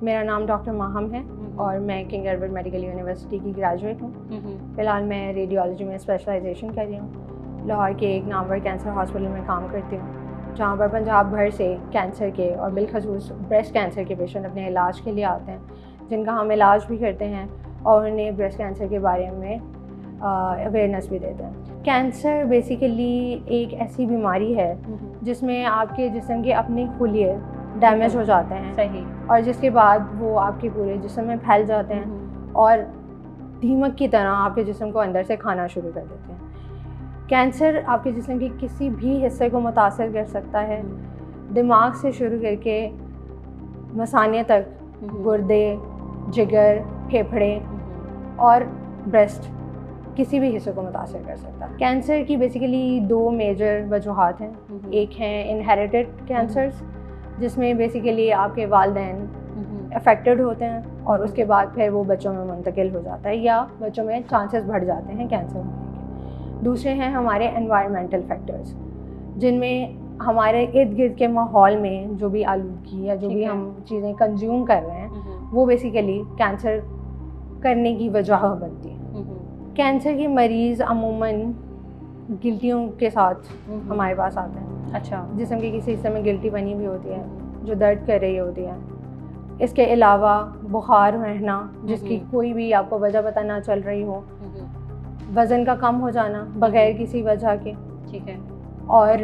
میرا نام ڈاکٹر ماہم ہے اور میں کنگ ایڈورڈ میڈیکل یونیورسٹی کی گریجویٹ ہوں. فی الحال میں ریڈیولوجی میں اسپیشلائزیشن کر رہی ہوں. لاہور کے ایک نامور کینسر ہاسپٹل میں کام کرتی ہوں, جہاں پر پنجاب بھر سے کینسر کے اور بالخصوص بریسٹ کینسر کے پیشنٹ اپنے علاج کے لیے آتے ہیں, جن کا ہم علاج بھی کرتے ہیں اور انہیں بریسٹ کینسر کے بارے میں اویئرنیس بھی دیتے ہیں. کینسر بیسیکلی ایک ایسی بیماری ہے جس میں آپ کے جسم کے اپنے خلیے ڈیمیج ہو جاتے ہیں. صحیح. اور جس کے بعد وہ آپ کے پورے جسم میں پھیل جاتے ہیں اور دیمک کی طرح آپ کے جسم کو اندر سے کھانا شروع کر دیتے ہیں. کینسر آپ کے جسم کے کسی بھی حصے کو متاثر کر سکتا ہے, دماغ سے شروع کر کے مثانے تک, گردے, جگر, پھیپھڑے اور بریسٹ, کسی بھی حصے کو متاثر کر سکتا ہے. کینسر کی بیسیکلی 2 میجر وجوہات ہیں. ایک ہیں انہیریٹڈ کینسرز, جس میں بیسیکلی آپ کے والدین افیکٹڈ ہوتے ہیں اور اس کے بعد پھر وہ بچوں میں منتقل ہو جاتا ہے یا بچوں میں چانسز بڑھ جاتے ہیں کینسر ہونے کے. دوسرے ہیں ہمارے انوائرمنٹل فیکٹرز, جن میں ہمارے ارد گرد کے ماحول میں جو بھی آلودگی یا جو بھی ہم چیزیں کنزیوم کر رہے ہیں وہ بیسیکلی کینسر کرنے کی وجہ بنتی ہیں. کینسر کے مریض عموماً گلٹیوں کے ساتھ ہمارے پاس آتے ہیں. اچھا. جسم کے کسی حصے میں گلٹی بنی ہوئی ہوتی ہے جو درد کر رہی ہوتی ہے. اس کے علاوہ بخار رہنا جس کی کوئی بھی آپ کو وجہ پتہ نہ چل رہی ہو, وزن کا کم ہو جانا بغیر کسی وجہ کے, ٹھیک ہے, اور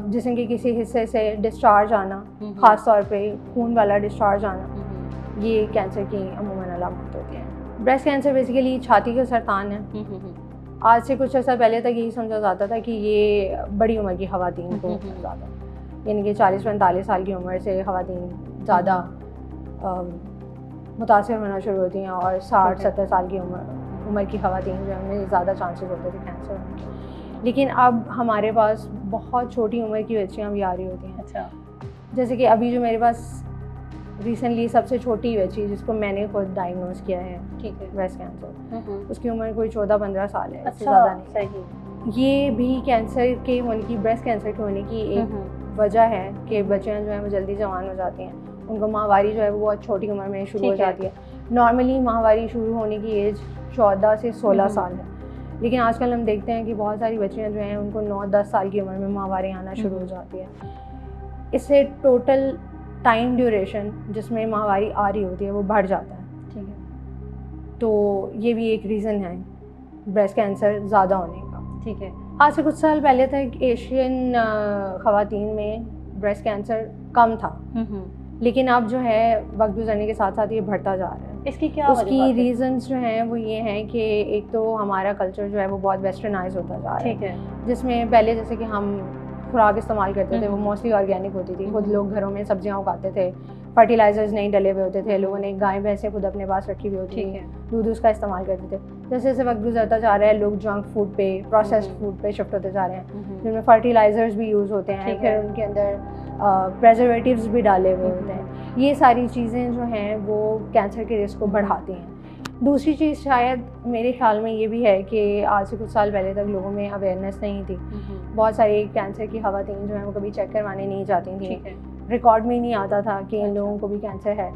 جسم کے کسی حصے سے ڈسچارج آنا, خاص طور پہ خون والا ڈسچارج آنا, یہ کینسر کی عموماً علامات ہوتی ہیں. بریسٹ کینسر بیسیکلی چھاتی کا سرطان ہے. آج سے کچھ عرصہ پہلے تک یہی سمجھا جاتا تھا کہ یہ بڑی عمر کی خواتین کو زیادہ, یعنی کہ 40-45 سال کی عمر سے خواتین زیادہ متاثر ہونا شروع ہوتی ہیں اور 60-70 سال کی عمر کی خواتین جو ہیں ان میں زیادہ چانسز ہوتے تھے کینسر ہونے کے. لیکن اب ہمارے پاس بہت چھوٹی عمر کی بچیاں بھی آ رہی ہوتی ہیں. اچھا. جیسے کہ ابھی جو میرے پاس ریسنٹلی سب سے چھوٹی بچی جس کو میں نے خود ڈائگنوز کیا ہے بریسٹ کینسر, اس کی عمر کوئی 14-15 سال ہے, اس سے زیادہ نہیں. صحیح. یہ بھی کینسر کے ہونے کی, بریسٹ کینسر کے ہونے کی ایک وجہ ہے کہ بچیاں جو ہیں وہ جلدی جوان ہو جاتی ہیں, ان کو ماہواری جو ہے وہ بہت چھوٹی عمر میں شروع ہو جاتی ہے. نارملی ماہواری شروع ہونے کی ایج 14 سے 16 سال ہے, لیکن آج کل ہم دیکھتے ہیں کہ بہت ساری بچیاں جو ہیں ان کو 9-10 سال کی عمر میں ماہواری آنا شروع ہو جاتی ہے. اس سے ٹوٹل ٹائم ڈیوریشن جس میں ماہواری آ رہی ہوتی ہے وہ بڑھ جاتا ہے. ٹھیک ہے. تو یہ بھی ایک ریزن ہے بریسٹ کینسر زیادہ ہونے کا. ٹھیک ہے. آج سے کچھ سال پہلے تک ایشین خواتین میں بریسٹ کینسر کم تھا, لیکن اب جو ہے وقت گزرنے کے ساتھ ساتھ یہ بڑھتا جا رہا ہے. اس کی کیا اس کی ریزنس جو ہیں وہ یہ ہیں کہ ایک تو ہمارا کلچر جو ہے وہ بہت ویسٹرنائز ہوتا جا رہا ہے. ٹھیک ہے. جس میں پہلے جیسے کہ ہم خوراک استعمال کرتے تھے وہ موسٹلی آرگینک ہوتی تھی, خود لوگ گھروں میں سبزیاں اگاتے تھے, فرٹیلائزرز نہیں ڈلے ہوئے ہوتے تھے, لوگوں نے گائے بھینسیں خود اپنے پاس رکھی ہوئی ہوتی ہیں, دودھ اس کا استعمال کرتے تھے. جیسے جیسے وقت گزرتا جا رہا ہے لوگ جنک فوڈ پہ, پروسیسڈ فوڈ پہ شفٹ ہوتے جا رہے ہیں, جن میں فرٹیلائزرز بھی یوز ہوتے ہیں, پھر ان کے اندر پریزرویٹیوز بھی ڈالے ہوئے ہوتے ہیں. یہ ساری چیزیں جو ہیں وہ کینسر کے رسک کو بڑھاتی ہیں. دوسری چیز شاید میرے خیال میں یہ بھی ہے کہ آج سے کچھ سال پہلے تک لوگوں میں اویئرنیس نہیں تھی. بہت ساری کینسر کی خواتین جو ہیں وہ کبھی چیک کروانے نہیں جاتی تھیں, ریکارڈ میں ہی نہیں آتا تھا کہ ان لوگوں کو بھی کینسر ہے.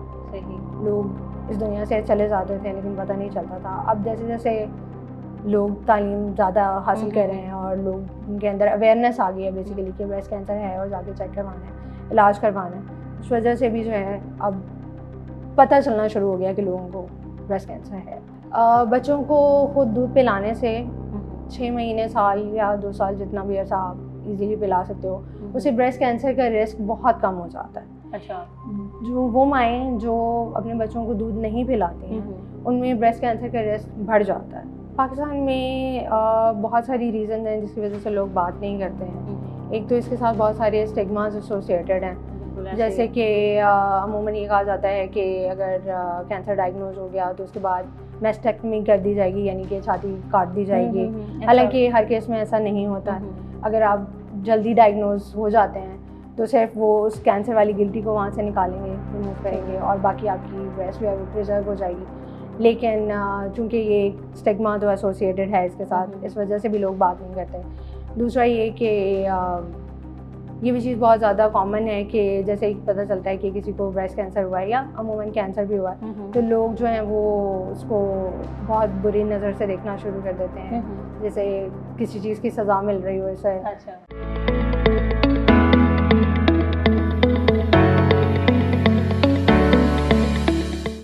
لوگ اس دنیا سے چلے جاتے تھے لیکن پتہ نہیں چلتا تھا. اب جیسے جیسے لوگ تعلیم زیادہ حاصل کر رہے ہیں اور لوگ ان کے اندر اویئرنیس آ گئی ہے بیسیکلی کہ بریسٹ کینسر ہے اور جا کے چیک کروانا ہے, علاج کروانا ہے, اس وجہ سے بھی جو ہے اب پتہ چلنا شروع ہو گیا کہ لوگوں کو بریسٹ کینسر ہے. بچوں کو خود دودھ پلانے سے 6 مہینے, سال یا 2 سال جتنا بھی عرصہ آپ ایزیلی پلا سکتے ہو, اس سے بریسٹ کینسر کا رسک بہت کم ہو جاتا ہے. اچھا. جو وہ مائیں جو اپنے بچوں کو دودھ نہیں پلاتی ہیں ان میں بریسٹ کینسر کا رسک بڑھ جاتا ہے. پاکستان میں بہت ساری ریزن ہیں جس کی وجہ سے لوگ بات نہیں کرتے ہیں. ایک تو اس کے ساتھ بہت سارے اسٹگماز ایسوسیٹیڈ ہیں, جیسے کہ عموماً یہ کہا جاتا ہے کہ اگر کینسر ڈائگنوز ہو گیا تو اس کے بعد میسٹیکٹمی کر دی جائے گی, یعنی کہ چھاتی کاٹ دی جائے گی. حالانکہ ہر کیس میں ایسا نہیں ہوتا ہے. اگر آپ جلدی ڈائگنوز ہو جاتے ہیں تو صرف وہ اس کینسر والی گلٹی کو وہاں سے نکالیں گے, ریموو کریں گے, اور باقی آپ کی بریسٹ جو ہے وہ پریزرو ہو جائے گی. لیکن چونکہ یہ ایک اسٹگما تو ایسوسیٹیڈ ہے اس کے ساتھ, اس وجہ سے بھی لوگ بات نہیں کرتے. دوسرا یہ کہ یہ بھی چیز بہت زیادہ کامن ہے کہ جیسے ایک پتہ چلتا ہے کہ کسی کو بریسٹ کینسر ہوا ہے یا عموماً کینسر بھی ہوا ہے تو لوگ جو ہیں وہ اس کو بہت بری نظر سے دیکھنا شروع کر دیتے ہیں، جیسے کسی چیز کی سزا مل رہی ہو اسے. اچھا